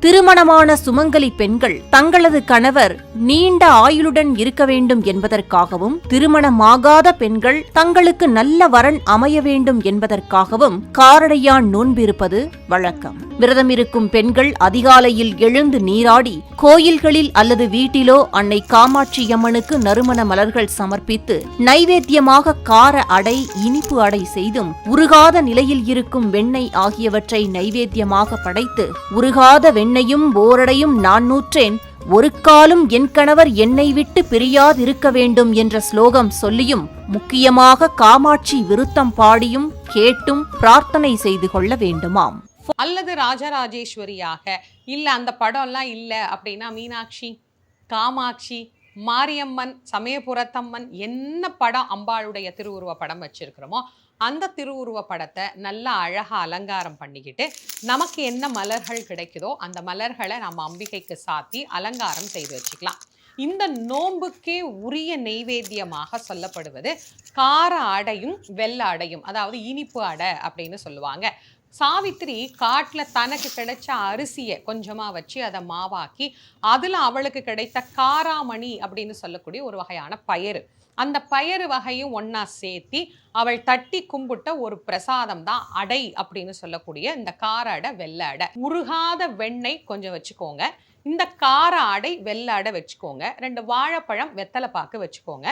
திருமணமான சுமங்கலி பெண்கள் தங்களது கணவர் நீண்ட ஆயுளுடன் இருக்க வேண்டும் என்பதற்காகவும், திருமணமாகாத பெண்கள் தங்களுக்கு நல்ல வரன் அமைய வேண்டும் என்பதற்காகவும் காரடையான் நோன்பிருப்பது வழக்கம். விரதமிருக்கும் பெண்கள் அதிகாலையில் எழுந்து நீராடி கோயில்களில் அல்லது வீட்டிலோ அன்னை காமாட்சியம்மனுக்கு நறுமண மலர்கள் சமர்ப்பித்து நைவேத்தியமாக கார அடை, இனிப்பு அடை செய்தும், உருகாத நிலையில் இருக்கும் வெண்ணெய் ஆகியவற்றை நைவேத்தியமாக படைத்து, உருகாத வெண்ணையும் ஓரடையும் நான் நூற்றேன், ஒரு காலும் என் கணவர் என்னை விட்டு பிரியாதிருக்க வேண்டும் என்ற ஸ்லோகம் சொல்லியும், முக்கியமாக காமாட்சி விருத்தம் பாடியும் கேட்டும் பிரார்த்தனை செய்து கொள்ள வேண்டுமாம். அல்லது ராஜராஜேஸ்வரியாக இல்ல, அந்த படம்லாம் இல்ல அப்படின்னா மீனாட்சி, காமாட்சி, மாரியம்மன், சமயபுரத்தம்மன், என்ன படம் அம்பாளுடைய திருவுருவ படம் வச்சிருக்கிறோமோ அந்த திருவுருவ படத்தை நல்லா அழகா அலங்காரம் பண்ணிக்கிட்டு, நமக்கு என்ன மலர்கள் கிடைக்குதோ அந்த மலர்களை நம்ம அம்பிகைக்கு சாத்தி அலங்காரம் செய்து வச்சுக்கலாம். இந்த நோன்புக்கே உரிய நெய்வேத்தியமாக சொல்லப்படுவது கார அடையும் வெள்ள அடையும், அதாவது இனிப்பு அடை அப்படின்னு சொல்லுவாங்க. சாவித்திரி காட்டில் தனக்கு கிடைச்ச அரிசியை கொஞ்சமாக வச்சு அதை மாவாக்கி அதில் அவளுக்கு கிடைத்த காராமணி அப்படின்னு சொல்லக்கூடிய ஒரு வகையான பயறு, அந்த பயறு வகையும் ஒன்றா சேர்த்தி அவள் தட்டி கும்பிட்ட ஒரு பிரசாதம் தான் அடை அப்படின்னு சொல்லக்கூடிய இந்த கார அடை, வெள்ளை அடை. உருகாத வெண்ணெய் கொஞ்சம் வச்சுக்கோங்க, இந்த கார அடை வெள்ளை அடை வச்சுக்கோங்க, 2 வாழைப்பழம் வெத்தலை பாக்கு வச்சுக்கோங்க.